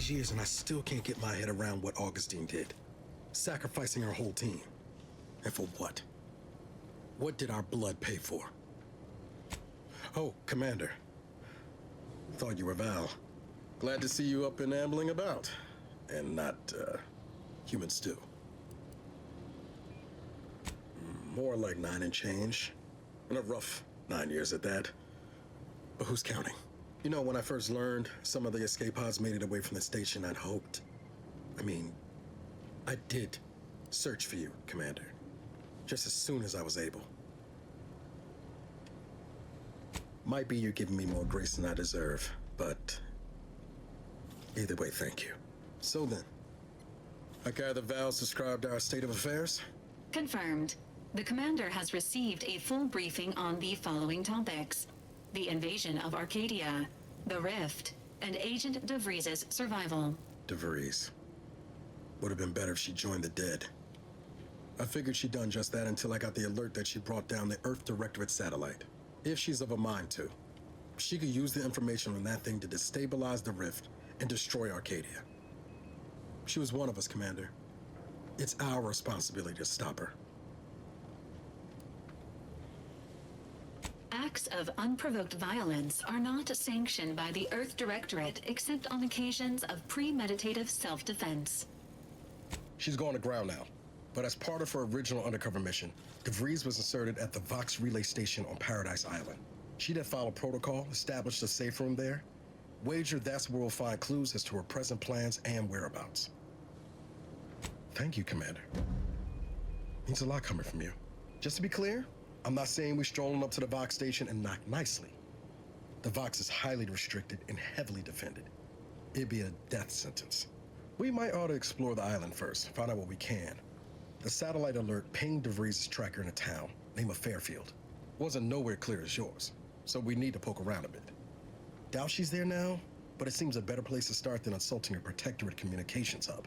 these years and I still can't get my head around what Augustine did. Sacrificing her whole team. And for what? What did our blood pay for? Oh, Commander. Thought you were Val. Glad to see you up and ambling about. And not, human stew. More like 9 and change. And a rough 9 years at that. But who's counting? You know, when I first learned some of the escape pods made it away from the station, I'd hoped. I did search for you, Commander. Just as soon as I was able. Might be you're giving me more grace than I deserve, but either way, thank you. So then, I gather Val's described our state of affairs? Confirmed. The Commander has received a full briefing on the following topics: the invasion of Arcadia, the Rift, and Agent DeVries' survival. DeVries. Would have been better if she joined the dead. I figured she'd done just that until I got the alert that she brought down the Earth Directorate satellite. If she's of a mind to, she could use the information on that thing to destabilize the Rift and destroy Arcadia. She was one of us, Commander. It's our responsibility to stop her. Acts of unprovoked violence are not sanctioned by the Earth Directorate except on occasions of premeditative self-defense. She's gone to ground now, but as part of her original undercover mission, DeVries was inserted at the Vox Relay Station on Paradise Island. She'd have followed protocol, established a safe room there. Wager that's where we'll find clues as to her present plans and whereabouts. Thank you, Commander. Means a lot coming from you. Just to be clear, I'm not saying we're strolling up to the Vox station and knock nicely. The Vox is highly restricted and heavily defended. It'd be a death sentence. We might ought to explore the island first, find out what we can. The satellite alert pinged DeVries' tracker in a town, name of Fairfield. Wasn't nowhere clear as yours, so we need to poke around a bit. Doubt she's there now, but it seems a better place to start than assaulting a Protectorate communications hub.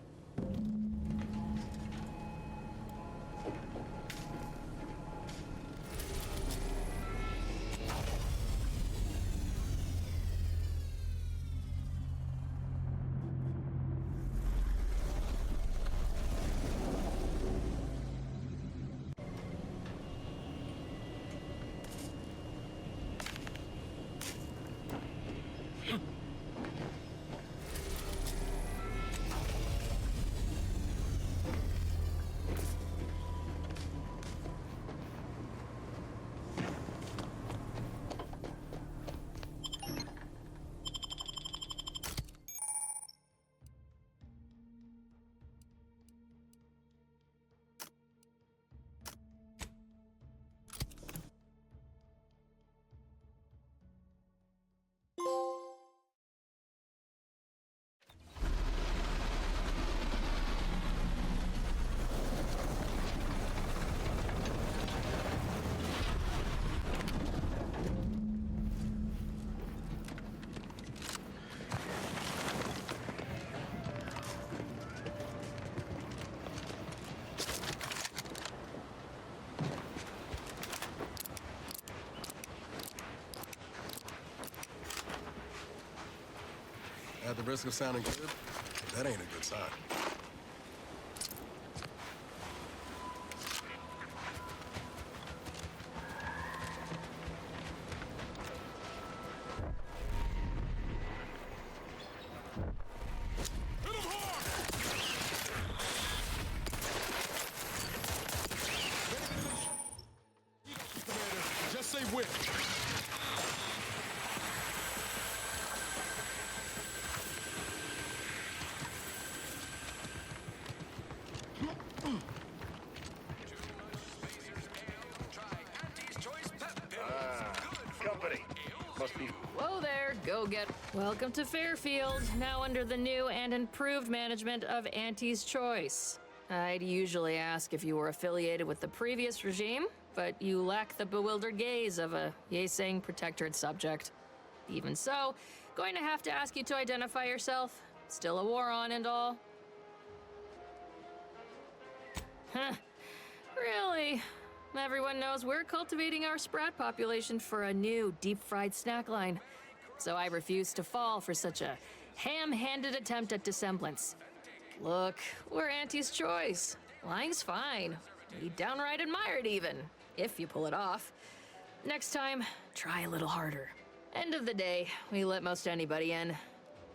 At the risk of sounding good, that ain't a good sign. Just say whip. Company. Must be. Whoa there, go get. Welcome to Fairfield, now under the new and improved management of Auntie's Choice. I'd usually ask if you were affiliated with the previous regime, but you lack the bewildered gaze of a yay-saying Protectorate subject. Even so, going to have to ask you to identify yourself. Still a war on and all. Huh. Really? Everyone knows we're cultivating our sprat population for a new deep-fried snack line. So I refuse to fall for such a ham-handed attempt at dissemblance. Look, we're Auntie's choice. Lying's fine. We downright admire it even, if you pull it off. Next time, try a little harder. End of the day, we let most anybody in.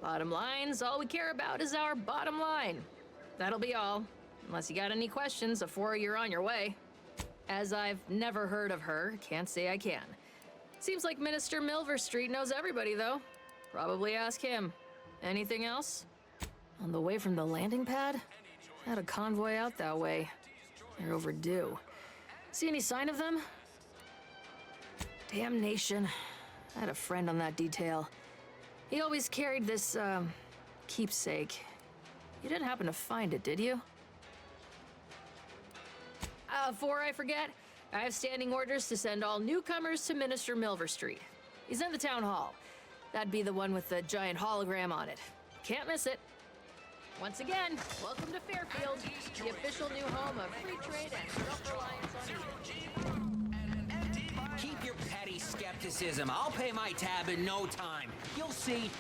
Bottom line's all we care about is our bottom line. That'll be all, unless you got any questions before you're on your way. As I've never heard of her, can't say I can. Seems like Minister Milverstreet knows everybody, though. Probably ask him. Anything else? On the way from the landing pad? Had a convoy out that way. They're overdue. See any sign of them? Damnation. I had a friend on that detail. He always carried this, keepsake. You didn't happen to find it, did you? Before I forget, I have standing orders to send all newcomers to Minister Milverstreet. He's in the town hall. That'd be the one with the giant hologram on it. Can't miss it. Once again, welcome to Fairfield, the official new home of free trade and self-reliance on Eden. Keep your petty skepticism. I'll pay my tab in no time. You'll see.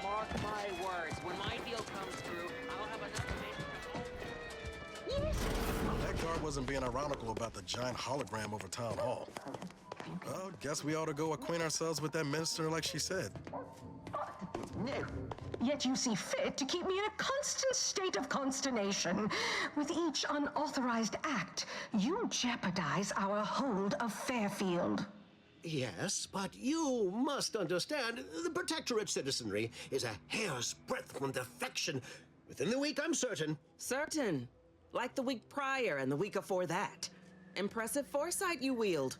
Mark my words, when my deal comes through, I'll have enough of it. That guard wasn't being ironical about the giant hologram over town hall. Well, guess we ought to go acquaint ourselves with that minister like she said. No. Yet you see fit to keep me in a constant state of consternation. With each unauthorized act, you jeopardize our hold of Fairfield. Yes, but you must understand, the Protectorate citizenry is a hair's breadth from defection. Within the week, I'm certain. Certain. Like the week prior and the week before that. Impressive foresight you wield.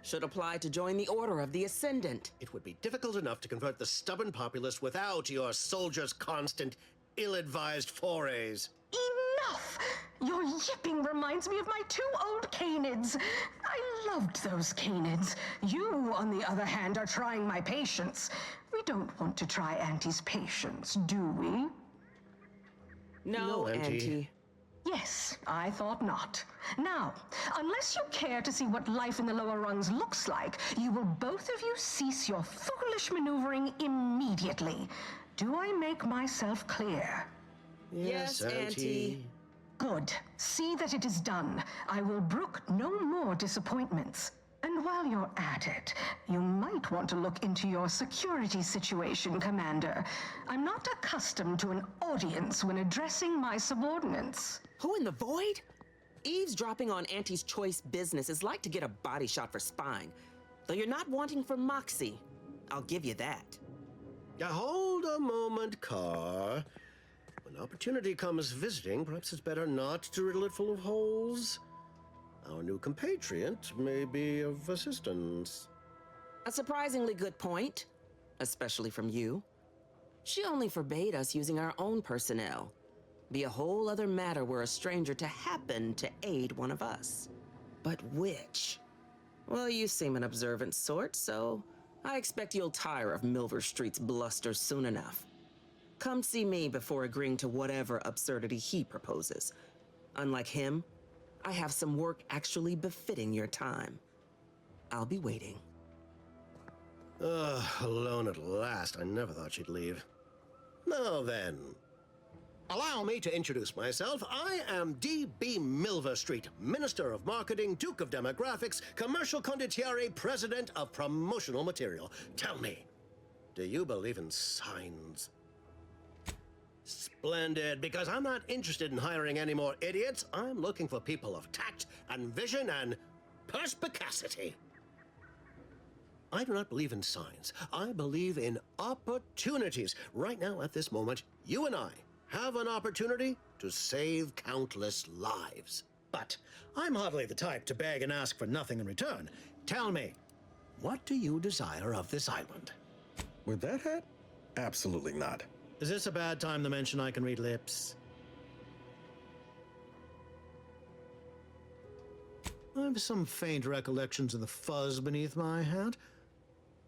Should apply to join the Order of the Ascendant. It would be difficult enough to convert the stubborn populace without your soldiers' constant, ill-advised forays. Enough! Your yipping reminds me of my 2 old canids. I loved those canids. You, on the other hand, are trying my patience. We don't want to try Auntie's patience, do we? No, Auntie. Yes, I thought not. Now, unless you care to see what life in the lower rungs looks like, you will both of you cease your foolish maneuvering immediately. Do I make myself clear? Yes, Auntie. Good. See that it is done. I will brook no more disappointments. And while you're at it, you might want to look into your security situation, Commander. I'm not accustomed to an audience when addressing my subordinates. Who in the void? Eavesdropping on Auntie's choice business is like to get a body shot for spying. Though you're not wanting for moxie. I'll give you that. Hold a moment, Carr. When opportunity comes visiting, perhaps it's better not to riddle it full of holes. Our new compatriot may be of assistance. A surprisingly good point, especially from you. She only forbade us using our own personnel. Be a whole other matter were a stranger to happen to aid one of us. But which? Well, you seem an observant sort, so I expect you'll tire of Milverstreet's bluster soon enough. Come see me before agreeing to whatever absurdity he proposes. Unlike him, I have some work actually befitting your time. I'll be waiting. Alone at last. I never thought she'd leave. Now then, allow me to introduce myself. I am D.B. Milverstreet, Minister of Marketing, Duke of Demographics, Commercial Condottiere, President of Promotional Material. Tell me, do you believe in signs? Splendid, because I'm not interested in hiring any more idiots. I'm looking for people of tact and vision and perspicacity. I do not believe in signs. I believe in opportunities. Right now, at this moment, you and I have an opportunity to save countless lives. But I'm hardly the type to beg and ask for nothing in return. Tell me, what do you desire of this island? With that hat? Absolutely not. Is this a bad time to mention I can read lips? I have some faint recollections of the fuzz beneath my hat.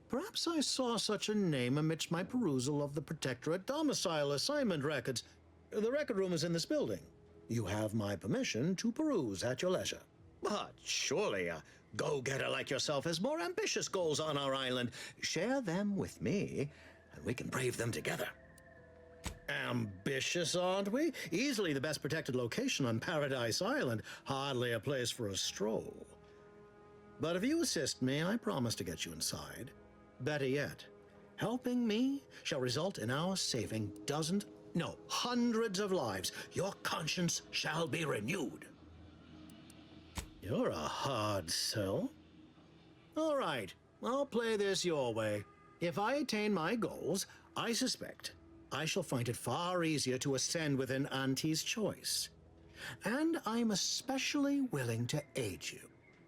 Perhaps I saw such a name amidst my perusal of the Protectorate domicile assignment records. The record room is in this building. You have my permission to peruse at your leisure. But surely a go-getter like yourself has more ambitious goals on our island. Share them with me, and we can brave them together. Ambitious, aren't we? Easily the best protected location on Paradise Island. Hardly a place for a stroll. But if you assist me, I promise to get you inside. Better yet, helping me shall result in our saving dozens, no, hundreds of lives. Your conscience shall be renewed. You're a hard sell. All right, I'll play this your way. If I attain my goals, I suspect I shall find it far easier to ascend within Auntie's choice. And I'm especially willing to aid you.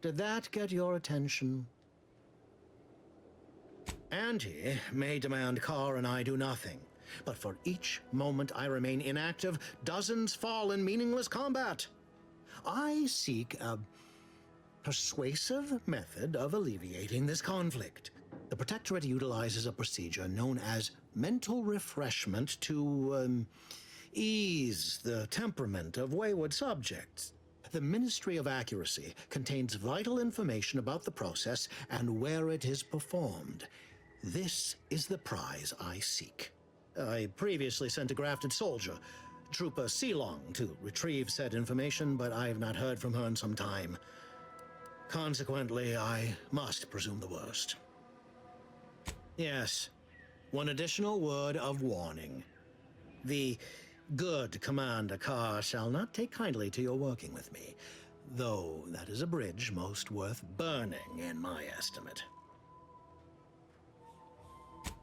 Did that get your attention? Auntie may demand Carr and I do nothing, but for each moment I remain inactive, dozens fall in meaningless combat. I seek a persuasive method of alleviating this conflict. The Protectorate utilizes a procedure known as mental refreshment to ease the temperament of wayward subjects. The Ministry of Accuracy contains vital information about the process and where it is performed. This is the prize I seek. I previously sent a grafted soldier, Trooper Sealong, to retrieve said information, but I have not heard from her in some time. Consequently, I must presume the worst. Yes, one additional word of warning. The good Commander Carr shall not take kindly to your working with me, though that is a bridge most worth burning in my estimate.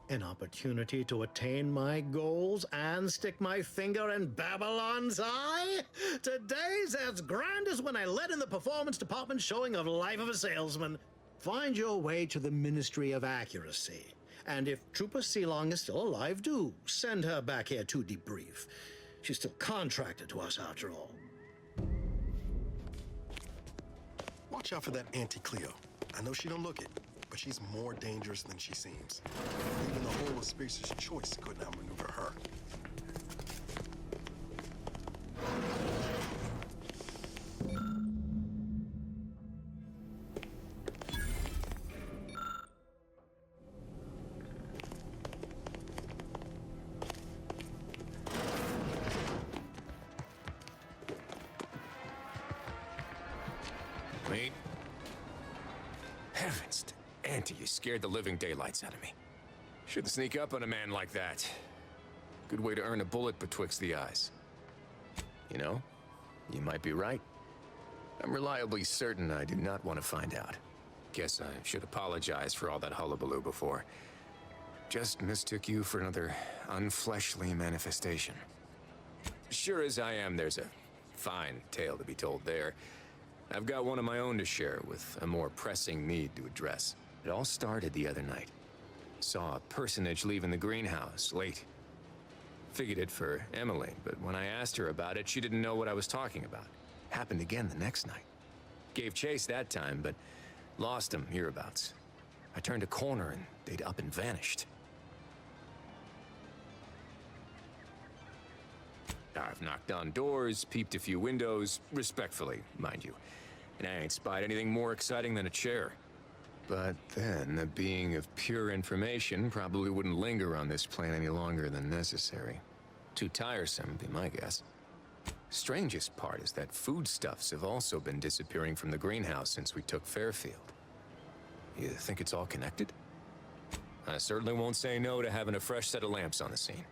An opportunity to attain my goals and stick my finger in Babylon's eye? Today's as grand as when I led in the performance department showing of Life of a Salesman. Find your way to the Ministry of Accuracy. And if Trooper Sealong is still alive, do send her back here to debrief. She's still contracted to us after all. Watch out for that Auntie Cleo. I know she don't look it, but she's more dangerous than she seems. Even the whole of Spears' choice couldn't outmaneuver her. Wait. Heavens, Auntie, you scared the living daylights out of me. Shouldn't sneak up on a man like that. Good way to earn a bullet betwixt the eyes. You know, you might be right. I'm reliably certain I did not want to find out. Guess I should apologize for all that hullabaloo before. Just mistook you for another unfleshly manifestation. Sure as I am, there's a fine tale to be told there. I've got one of my own to share with a more pressing need to address. It all started the other night. Saw a personage leaving the greenhouse late. Figured it for Emily, but when I asked her about it, she didn't know what I was talking about. Happened again the next night. Gave chase that time, but lost them hereabouts. I turned a corner and they'd up and vanished. I've knocked on doors, peeped a few windows, respectfully, mind you. And I ain't spied anything more exciting than a chair. But then, a being of pure information probably wouldn't linger on this plane any longer than necessary. Too tiresome, be my guess. Strangest part is that foodstuffs have also been disappearing from the greenhouse since we took Fairfield. You think it's all connected? I certainly won't say no to having a fresh set of lamps on the scene.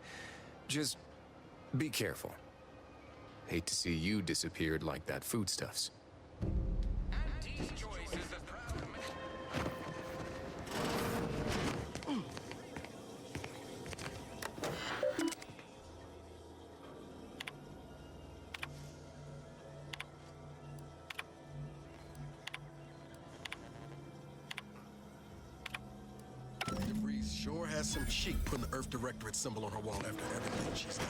Just be careful. Hate to see you disappeared like that foodstuffs. DeVries sure has some cheek putting the Earth Directorate symbol on her wall after everything she's done.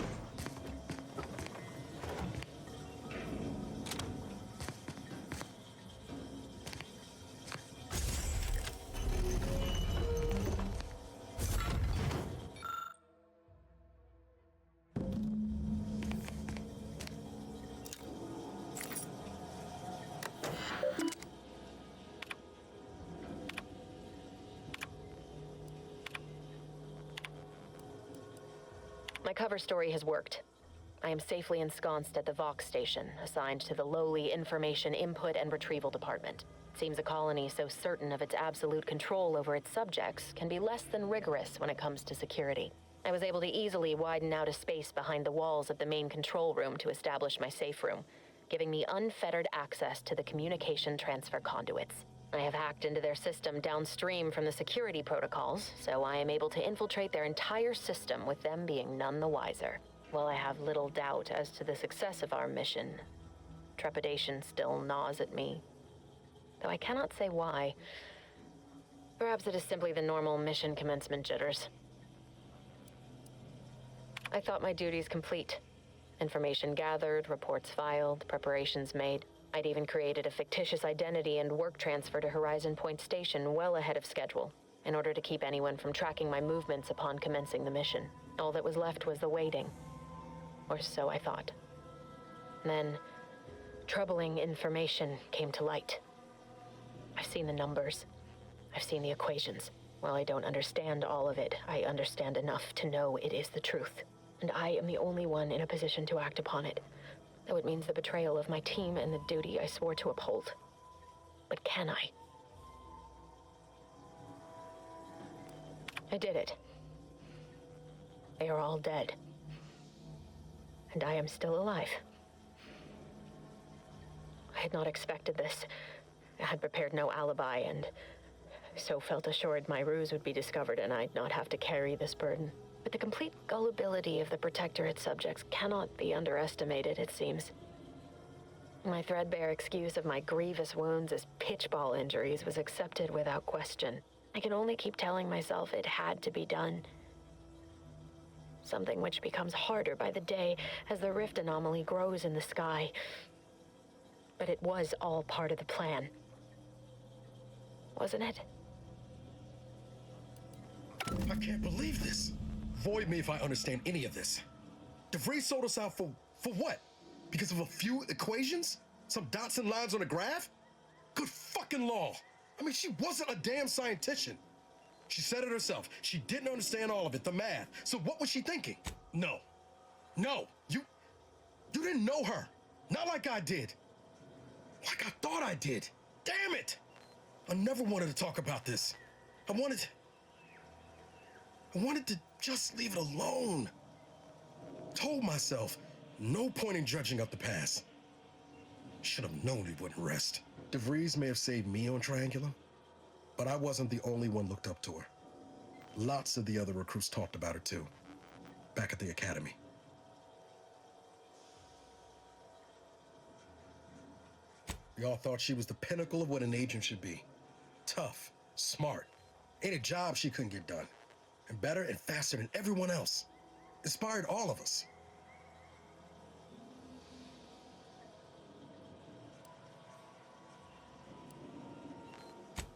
My cover story has worked. I am safely ensconced at the Vox station, assigned to the lowly Information Input and Retrieval Department. It seems a colony so certain of its absolute control over its subjects can be less than rigorous when it comes to security. I was able to easily widen out a space behind the walls of the main control room to establish my safe room, giving me unfettered access to the communication transfer conduits. I have hacked into their system downstream from the security protocols, so I am able to infiltrate their entire system with them being none the wiser. While I have little doubt as to the success of our mission, trepidation still gnaws at me. Though I cannot say why. Perhaps it is simply the normal mission commencement jitters. I thought my duties complete. Information gathered, reports filed, preparations made. I'd even created a fictitious identity and work transfer to Horizon Point Station well ahead of schedule, in order to keep anyone from tracking my movements upon commencing the mission. All that was left was the waiting. Or so I thought. Then, troubling information came to light. I've seen the numbers. I've seen the equations. While I don't understand all of it, I understand enough to know it is the truth. And I am the only one in a position to act upon it. Though it means the betrayal of my team and the duty I swore to uphold. But can I? I did it. They are all dead. And I am still alive. I had not expected this. I had prepared no alibi, and so felt assured my ruse would be discovered and I'd not have to carry this burden. But the complete gullibility of the Protectorate subjects cannot be underestimated, it seems. My threadbare excuse of my grievous wounds as pitchball injuries was accepted without question. I can only keep telling myself it had to be done. Something which becomes harder by the day as the rift anomaly grows in the sky. But it was all part of the plan. Wasn't it? I can't believe this. Void me if I understand any of this. DeVries sold us out for what? Because of a few equations? Some dots and lines on a graph? Good fucking law. I mean, she wasn't a damn scientician. She said it herself. She didn't understand all of it, the math. So what was she thinking? No, you didn't know her. Not like I did. Like I thought I did. Damn it. I never wanted to talk about this. I wanted to just leave it alone. Told myself, no point in dredging up the past. Should have known he wouldn't rest. DeVries may have saved me on Triangulum, but I wasn't the only one looked up to her. Lots of the other recruits talked about her too, back at the academy. We all thought she was the pinnacle of what an agent should be. Tough, smart, ain't a job she couldn't get done. And better and faster than everyone else. Inspired all of us.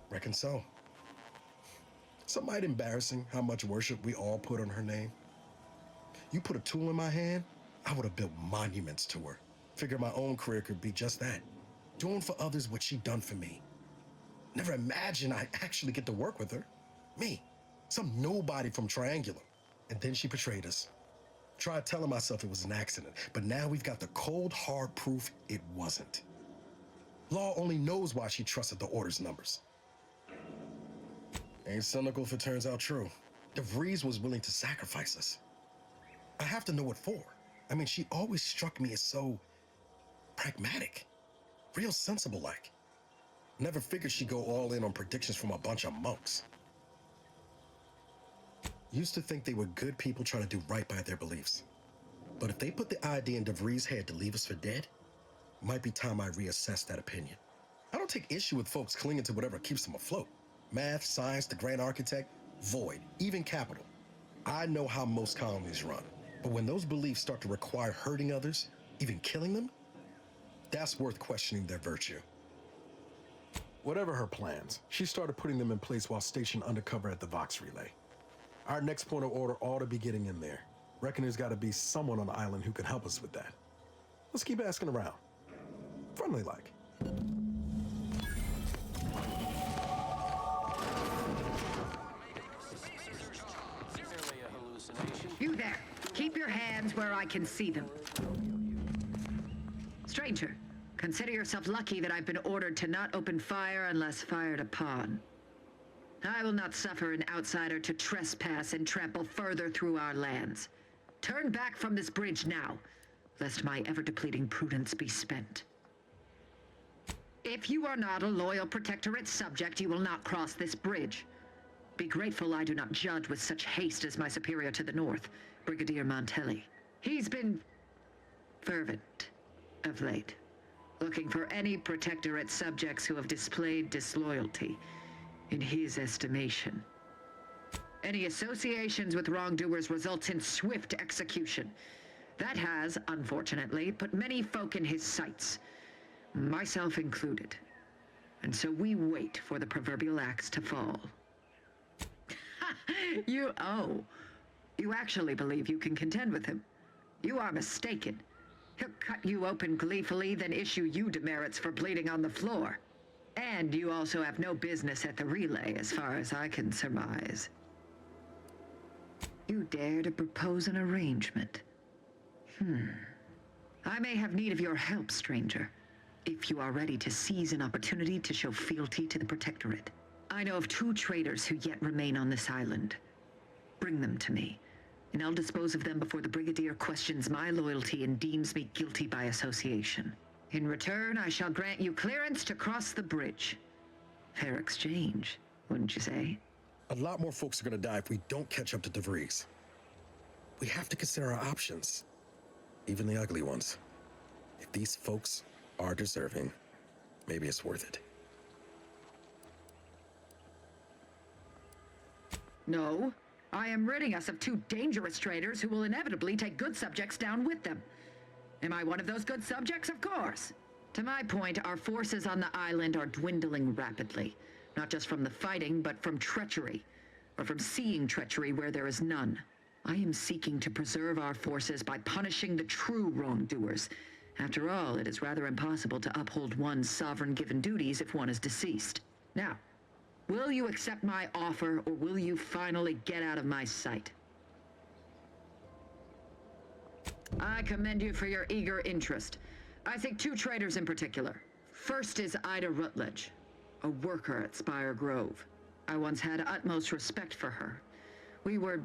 Reckon so. Some might embarrassing how much worship we all put on her name. You put a tool in my hand, I would have built monuments to her. Figured my own career could be just that. Doing for others what she done for me. Never imagined I'd actually get to work with her. Me, some nobody from Triangulum. And then she betrayed us. Tried telling myself it was an accident, but now we've got the cold, hard proof it wasn't. Law only knows why she trusted the Order's numbers. Ain't cynical if it turns out true. DeVries was willing to sacrifice us. I have to know what for. I mean, she always struck me as so pragmatic, real sensible-like. Never figured she'd go all in on predictions from a bunch of monks. Used to think they were good people trying to do right by their beliefs. But if they put the idea in DeVries' head to leave us for dead, might be time I reassess that opinion. I don't take issue with folks clinging to whatever keeps them afloat. Math, science, the grand architect, void, even capital. I know how most colonies run. But when those beliefs start to require hurting others, even killing them, that's worth questioning their virtue. Whatever her plans, she started putting them in place while stationed undercover at the Vox Relay. Our next point of order ought to be getting in there. Reckon there's got to be someone on the island who can help us with that. Let's keep asking around. Friendly like. You there! Keep your hands where I can see them. Stranger, consider yourself lucky that I've been ordered to not open fire unless fired upon. I will not suffer an outsider to trespass and trample further through our lands. Turn back from this bridge now, lest my ever-depleting prudence be spent. If you are not a loyal Protectorate subject, you will not cross this bridge. Be grateful I do not judge with such haste as my superior to the north, Brigadier Montelli. He's been fervent of late, looking for any Protectorate subjects who have displayed disloyalty in his estimation. Any associations with wrongdoers results in swift execution. That has, unfortunately, put many folk in his sights, myself included. And so we wait for the proverbial axe to fall. You actually believe you can contend with him. You are mistaken. He'll cut you open gleefully, then issue you demerits for bleeding on the floor. And you also have no business at the relay, as far as I can surmise. You dare to propose an arrangement. I may have need of your help, stranger, if you are ready to seize an opportunity to show fealty to the Protectorate. I know of 2 traitors who yet remain on this island. Bring them to me, and I'll dispose of them before the Brigadier questions my loyalty and deems me guilty by association. In return, I shall grant you clearance to cross the bridge. Fair exchange, wouldn't you say? A lot more folks are gonna die if we don't catch up to DeVries. We have to consider our options, even the ugly ones. If these folks are deserving, maybe it's worth it. No, I am ridding us of 2 dangerous traitors who will inevitably take good subjects down with them. Am I one of those good subjects? Of course. To my point, our forces on the island are dwindling rapidly. Not just from the fighting, but from treachery. Or from seeing treachery where there is none. I am seeking to preserve our forces by punishing the true wrongdoers. After all, it is rather impossible to uphold one's sovereign-given duties if one is deceased. Now, will you accept my offer, or will you finally get out of my sight? I commend you for your eager interest. I think 2 traitors in particular. First is Ida Rutledge, a worker at Spire Grove. I once had utmost respect for her. We were...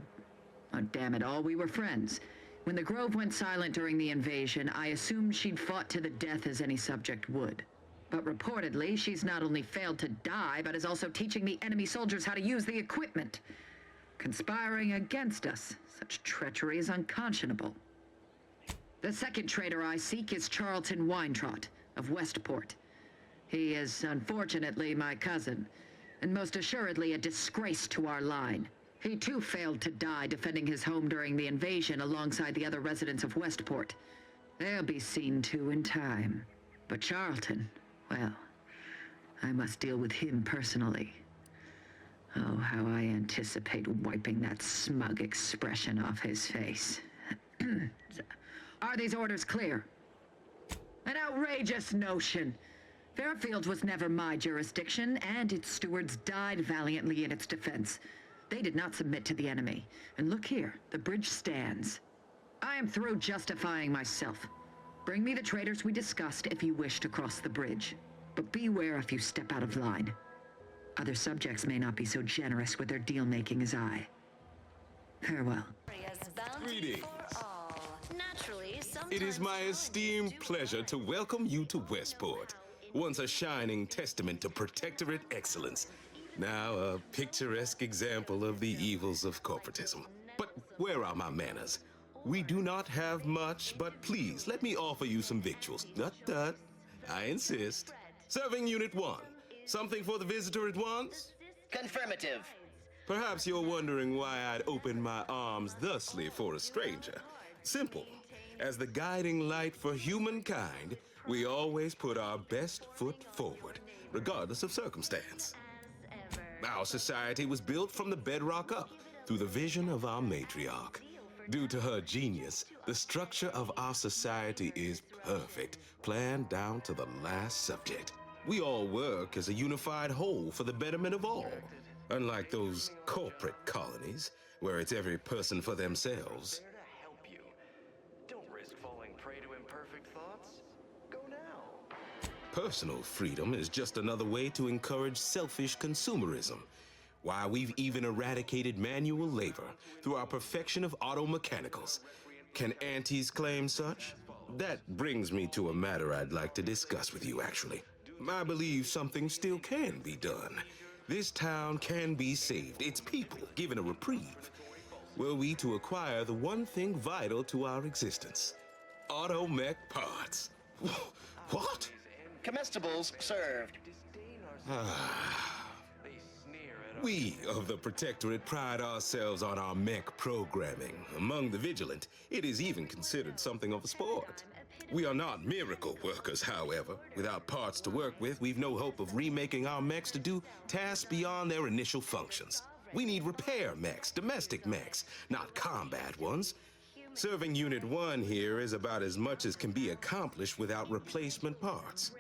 oh, damn it all, we were friends. When the Grove went silent during the invasion, I assumed she'd fought to the death as any subject would. But reportedly, she's not only failed to die, but is also teaching the enemy soldiers how to use the equipment. Conspiring against us. Such treachery is unconscionable. The second traitor I seek is Charlton Weintrot of Westport. He is, unfortunately, my cousin, and most assuredly a disgrace to our line. He too failed to die defending his home during the invasion alongside the other residents of Westport. They'll be seen to in time. But Charlton, well, I must deal with him personally. Oh, how I anticipate wiping that smug expression off his face. Are these orders clear? An outrageous notion. Fairfield was never my jurisdiction, and its stewards died valiantly in its defense. They did not submit to the enemy. And look here, the bridge stands. I am through justifying myself. Bring me the traitors we discussed if you wish to cross the bridge. But beware if you step out of line. Other subjects may not be so generous with their deal-making as I. Farewell. Greetings. It is my esteemed pleasure to welcome you to Westport, once a shining testament to Protectorate excellence. Now a picturesque example of the evils of corporatism. But where are my manners? We do not have much, but please let me offer you some victuals. Tut. I insist. Serving Unit 1. Something for the visitor at once? Confirmative. Perhaps you're wondering why I'd open my arms thusly for a stranger. Simple. As the guiding light for humankind, we always put our best foot forward, regardless of circumstance. Our society was built from the bedrock up, through the vision of our matriarch. Due to her genius, the structure of our society is perfect, planned down to the last subject. We all work as a unified whole for the betterment of all. Unlike those corporate colonies, where it's every person for themselves. Personal freedom is just another way to encourage selfish consumerism. Why, we've even eradicated manual labor through our perfection of auto mechanicals. Can aunties claim such? That brings me to a matter I'd like to discuss with you, actually. I believe something still can be done. This town can be saved, its people given a reprieve. Were we to acquire the one thing vital to our existence: auto mech parts. What? Comestibles served. We of the Protectorate pride ourselves on our mech programming. Among the vigilant, it is even considered something of a sport. We are not miracle workers, however. Without parts to work with, we've no hope of remaking our mechs to do tasks beyond their initial functions. We need repair mechs, domestic mechs, not combat ones. Serving Unit 1 here is about as much as can be accomplished without replacement parts.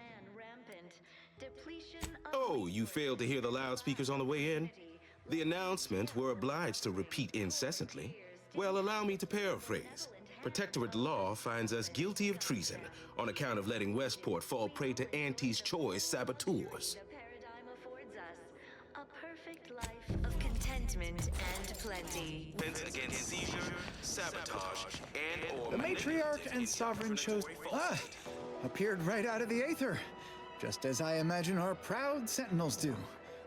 Oh, you failed to hear the loudspeakers on the way in? The announcement we're obliged to repeat incessantly. Well, allow me to paraphrase. Protectorate law finds us guilty of treason on account of letting Westport fall prey to Auntie's Choice saboteurs. A perfect life of contentment and plenty. Defense against seizure, sabotage, and/or The matriarch and sovereign chose appeared right out of the aether, just as I imagine our proud sentinels do.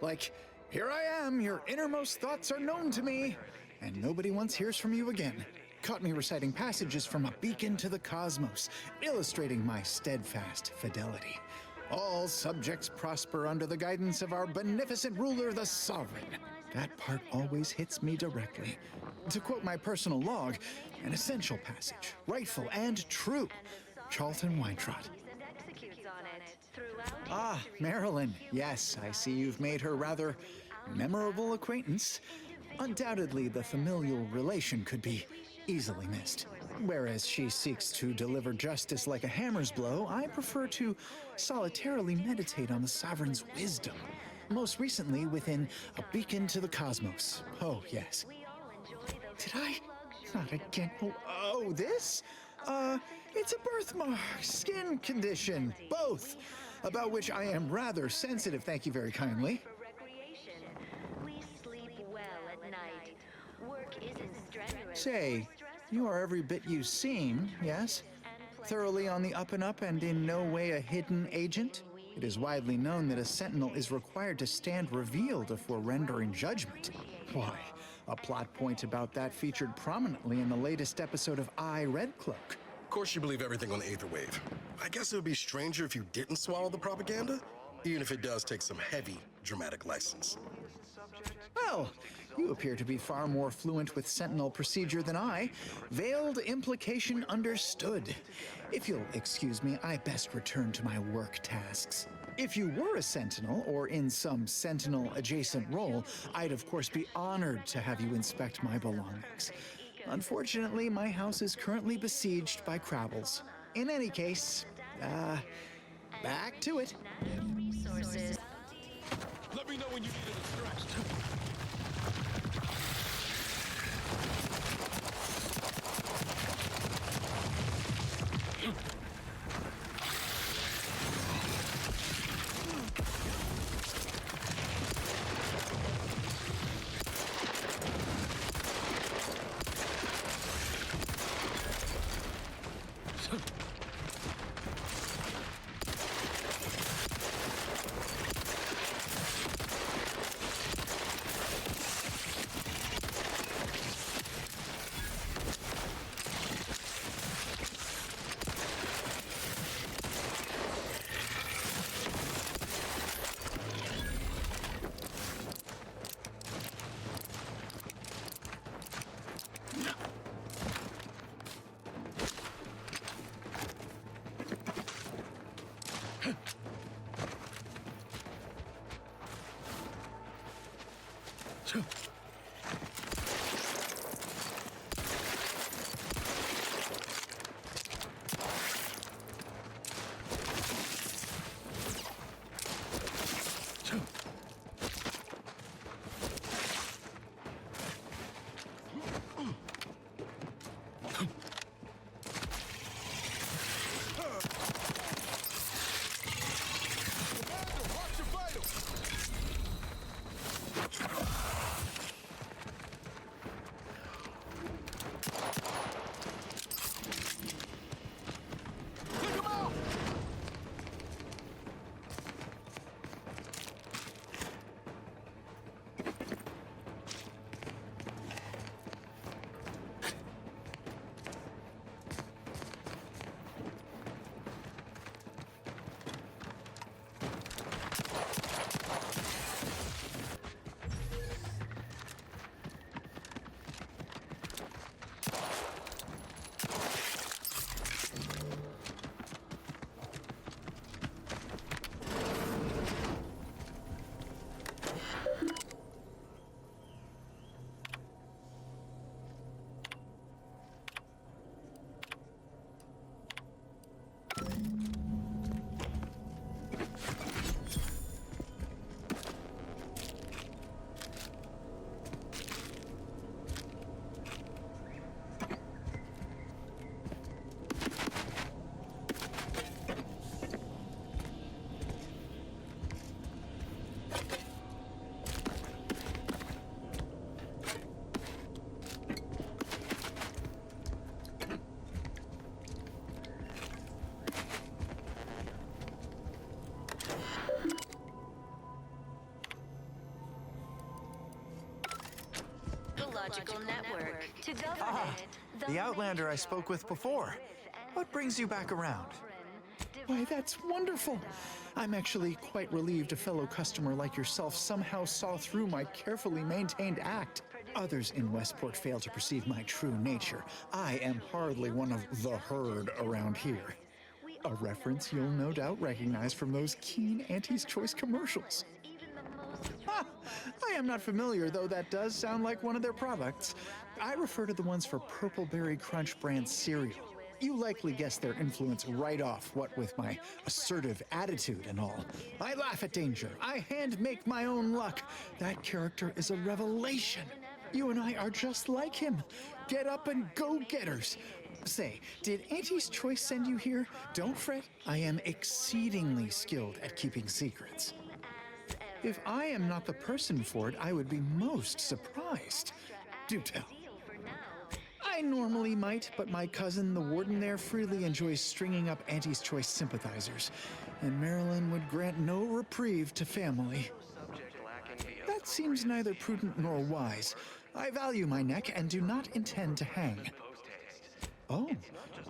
Like, here I am, your innermost thoughts are known to me, and nobody once hears from you again. Caught me reciting passages from a beacon to the cosmos, illustrating my steadfast fidelity. All subjects prosper under the guidance of our beneficent ruler, the sovereign. That part always hits me directly. To quote my personal log, an essential passage, rightful and true. Charlton Weintrott. Ah, Marilyn. Yes, I see you've made her rather memorable acquaintance. Undoubtedly, the familial relation could be easily missed. Whereas she seeks to deliver justice like a hammer's blow, I prefer to solitarily meditate on the sovereign's wisdom. Most recently within A Beacon to the Cosmos. Oh, yes. Did I? Not again. Oh, this? It's a birthmark, skin condition, both, about which I am rather sensitive, thank you very kindly. Say, you are every bit you seem, yes? Thoroughly on the up and up and in no way a hidden agent? It is widely known that a sentinel is required to stand revealed before rendering judgment. Why, a plot point about that featured prominently in the latest episode of I, Red Cloak. Of course you believe everything on the Aether Wave. I guess it would be stranger if you didn't swallow the propaganda, even if it does take some heavy dramatic license. Well, you appear to be far more fluent with Sentinel procedure than I. Veiled implication understood. If you'll excuse me, I best return to my work tasks. If you were a Sentinel, or in some Sentinel-adjacent role, I'd of course be honored to have you inspect my belongings. Unfortunately, my house is currently besieged by Crabbles. In any case, back to it. Resources. Let me know when you need it stretched. ecological network to govern it. The Outlander I spoke with before. What brings you back around? Why, that's wonderful. I'm actually quite relieved a fellow customer like yourself somehow saw through my carefully maintained act. Others in Westport fail to perceive my true nature. I am hardly one of the herd around here. A reference you'll no doubt recognize from those keen Auntie's Choice commercials. Ha! I am not familiar, though that does sound like one of their products. I refer to the ones for Purple Berry Crunch brand cereal. You likely guessed their influence right off, what with my assertive attitude and all. I laugh at danger. I hand make my own luck. That character is a revelation. You and I are just like him. Get up and go-getters. Say, did Auntie's Choice send you here? Don't fret. I am exceedingly skilled at keeping secrets. If I am not the person for it, I would be most surprised. Do tell. I normally might, but my cousin, the warden there, freely enjoys stringing up Auntie's Choice sympathizers, and Marilyn would grant no reprieve to family. That seems neither prudent nor wise. I value my neck and do not intend to hang. Oh,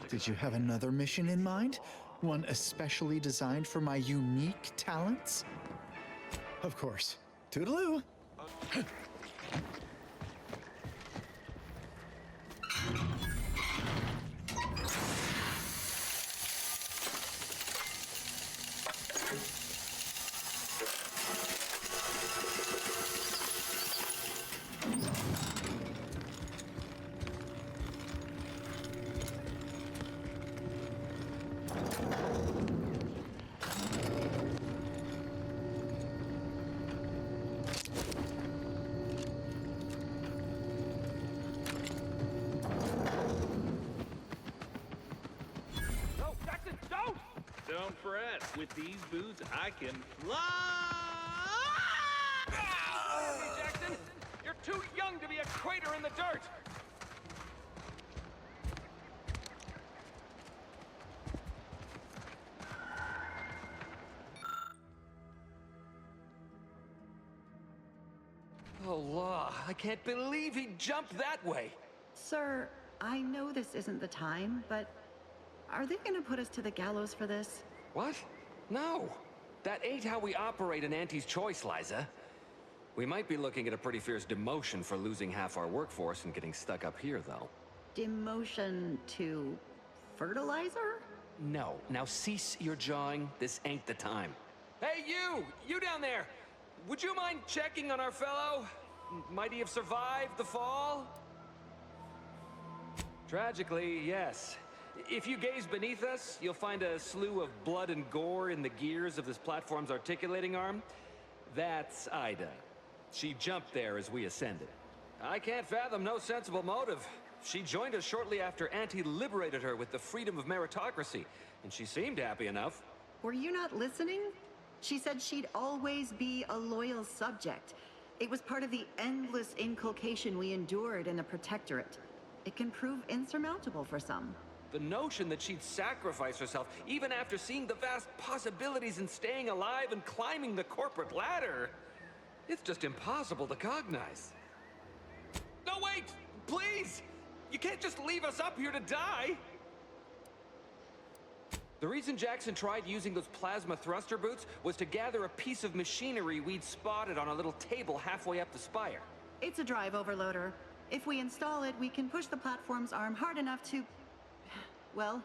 did you have another mission in mind? One especially designed for my unique talents? Of course. Toodaloo! Don't fret. With these boots, I can fly! Jackson, you're too young to be a crater in the dirt! Oh, law. I can't believe he jumped that way. Sir, I know this isn't the time, but are they gonna put us to the gallows for this? What? No. That ain't how we operate in Auntie's Choice, Liza. We might be looking at a pretty fierce demotion for losing half our workforce and getting stuck up here, though. Demotion to fertilizer? No. Now cease your jawing. This ain't the time. Hey, you! You down there! Would you mind checking on our fellow? Might he have survived the fall? Tragically, yes. If you gaze beneath us, you'll find a slew of blood and gore in the gears of this platform's articulating arm. That's Ida. She jumped there as we ascended. I can't fathom no sensible motive. She joined us shortly after Auntie liberated her with the freedom of meritocracy, and she seemed happy enough. Were you not listening? She said she'd always be a loyal subject. It was part of the endless inculcation we endured in the Protectorate. It can prove insurmountable for some. The notion that she'd sacrifice herself, even after seeing the vast possibilities in staying alive and climbing the corporate ladder, it's just impossible to cognize. No, wait! Please! You can't just leave us up here to die! The reason Jackson tried using those plasma thruster boots was to gather a piece of machinery we'd spotted on a little table halfway up the spire. It's a drive overloader. If we install it, we can push the platform's arm hard enough to... well,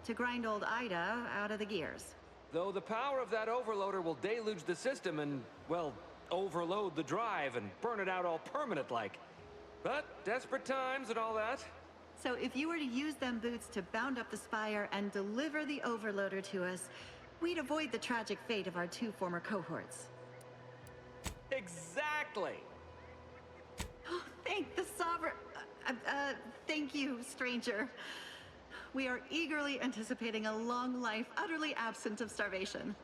to grind old Ida out of the gears. Though the power of that overloader will deluge the system and, well, overload the drive and burn it out all permanent-like. But desperate times and all that. So if you were to use them boots to bound up the spire and deliver the overloader to us, we'd avoid the tragic fate of our two former cohorts. Exactly! Oh, thank the Sovereign... thank you, stranger. We are eagerly anticipating a long life utterly absent of starvation.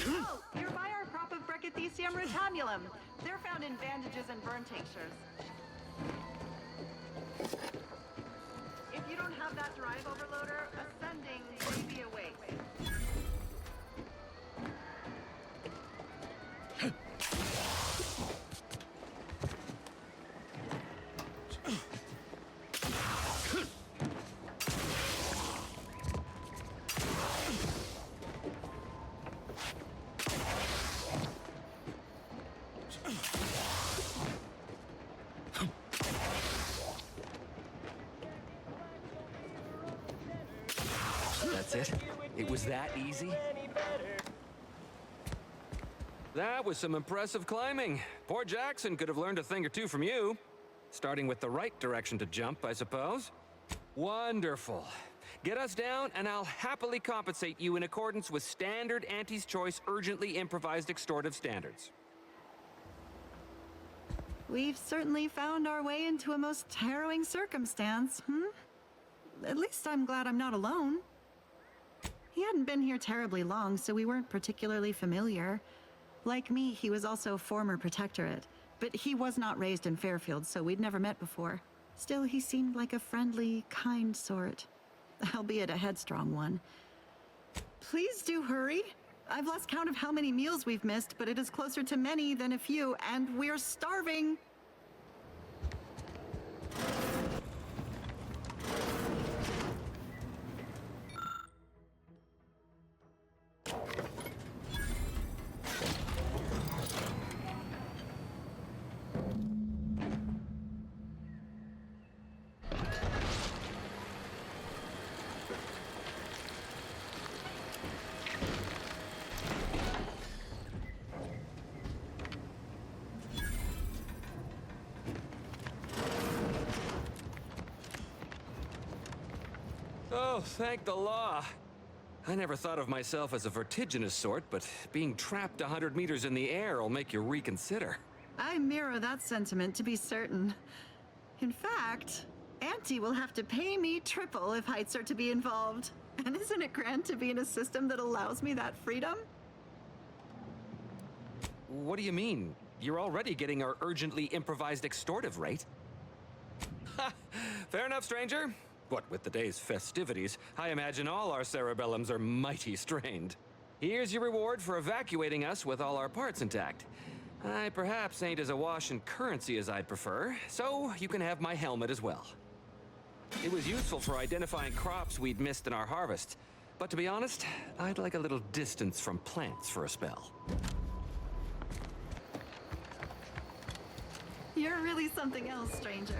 Oh, nearby are a crop of Brachythecium rotamulum. They're found in bandages and burn tinctures. If you don't have that drive overloader, ascending may be a waste. That's it? It was that easy? That was some impressive climbing. Poor Jackson could have learned a thing or two from you. Starting with the right direction to jump, I suppose. Wonderful. Get us down, and I'll happily compensate you in accordance with standard Auntie's Choice urgently improvised extortive standards. We've certainly found our way into a most harrowing circumstance, At least I'm glad I'm not alone. He hadn't been here terribly long, so we weren't particularly familiar. Like me, he was also a former protectorate, but he was not raised in Fairfield, so we'd never met before. Still, he seemed like a friendly, kind sort, albeit a headstrong one. Please do hurry. I've lost count of how many meals we've missed, but it is closer to many than a few, and we're starving. Oh, thank the law. I never thought of myself as a vertiginous sort, but being trapped 100 meters in the air will make you reconsider. I mirror that sentiment, to be certain. In fact, Auntie will have to pay me triple if heights are to be involved. And isn't it grand to be in a system that allows me that freedom? What do you mean? You're already getting our urgently improvised extortive rate. Ha! Fair enough, stranger. What with the day's festivities, I imagine all our cerebellums are mighty strained. Here's your reward for evacuating us with all our parts intact. I perhaps ain't as awash in currency as I'd prefer, so you can have my helmet as well. It was useful for identifying crops we'd missed in our harvest, but to be honest, I'd like a little distance from plants for a spell. You're really something else, stranger.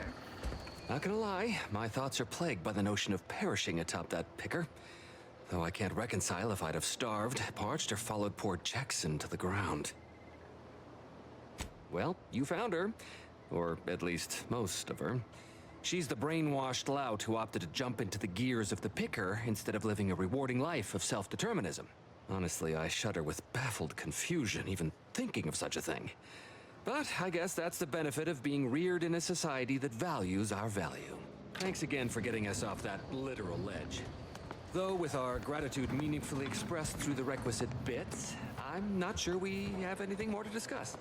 Not gonna lie, my thoughts are plagued by the notion of perishing atop that picker. Though I can't reconcile if I'd have starved, parched, or followed poor Jackson to the ground. Well, you found her. Or at least most of her. She's the brainwashed lout who opted to jump into the gears of the picker instead of living a rewarding life of self-determinism. Honestly, I shudder with baffled confusion even thinking of such a thing. But I guess that's the benefit of being reared in a society that values our value. Thanks again for getting us off that literal ledge. Though with our gratitude meaningfully expressed through the requisite bits, I'm not sure we have anything more to discuss.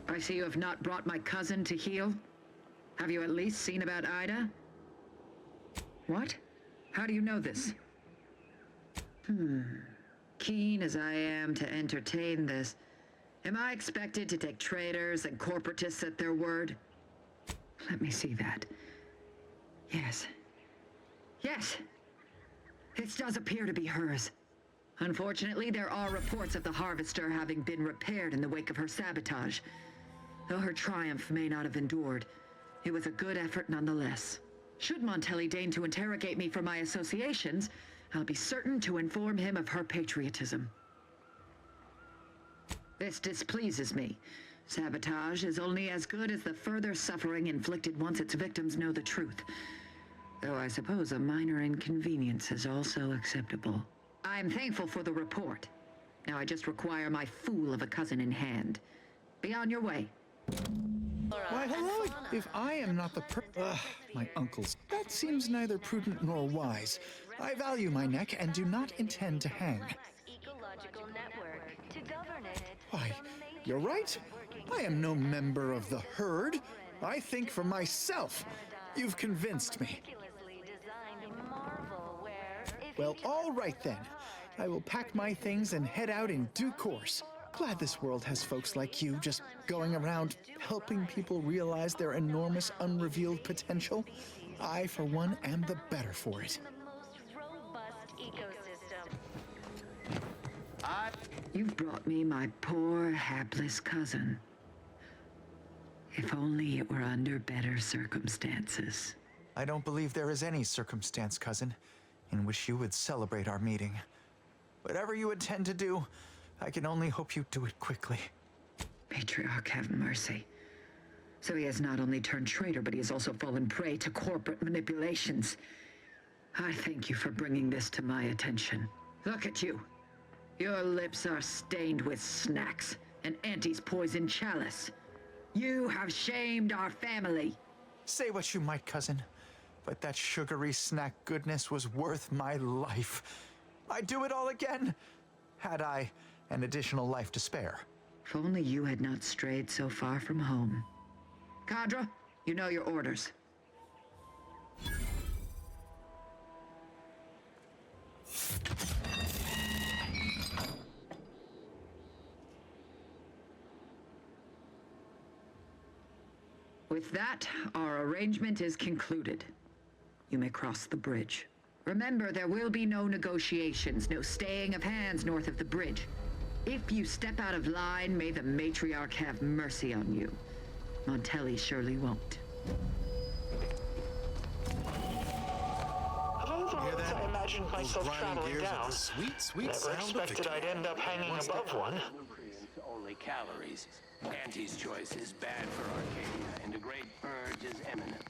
I see you have not brought my cousin to heal. Have you at least seen about Ida? What? How do you know this? Keen as I am to entertain this, am I expected to take traitors and corporatists at their word? Let me see that. Yes. Yes! This does appear to be hers. Unfortunately, there are reports of the Harvester having been repaired in the wake of her sabotage. Though her triumph may not have endured, it was a good effort nonetheless. Should Montelli deign to interrogate me for my associations, I'll be certain to inform him of her patriotism. This displeases me. Sabotage is only as good as the further suffering inflicted once its victims know the truth. Though I suppose a minor inconvenience is also acceptable. I'm thankful for the report. Now I just require my fool of a cousin in hand. Be on your way. Why, hello! If I am not the my uncles. That seems neither prudent nor wise. I value my neck and do not intend to hang. Why, you're right. I am no member of the herd. I think for myself. You've convinced me. Well, all right then. I will pack my things and head out in due course. Glad this world has folks like you just going around helping people realize their enormous unrevealed potential. I, for one, am the better for it. You've brought me my poor, hapless cousin. If only it were under better circumstances. I don't believe there is any circumstance, cousin, in which you would celebrate our meeting. Whatever you intend to do, I can only hope you do it quickly. Matriarch have mercy. So he has not only turned traitor, but he has also fallen prey to corporate manipulations. I thank you for bringing this to my attention. Look at you. Your lips are stained with snacks and Auntie's poison chalice. You have shamed our family. Say what you might, cousin, but that sugary snack goodness was worth my life. I'd do it all again, had I an additional life to spare. If only you had not strayed so far from home. Cadra, you know your orders. With that, our arrangement is concluded. You may cross the bridge. Remember, there will be no negotiations, no staying of hands north of the bridge. If you step out of line, may the matriarch have mercy on you. Montelli surely won't. Of all the roads I imagined myself traveling down, Sweet never expected I'd end up hanging above one. Only calories. Auntie's choice is bad for Arcadia, and a great purge is imminent.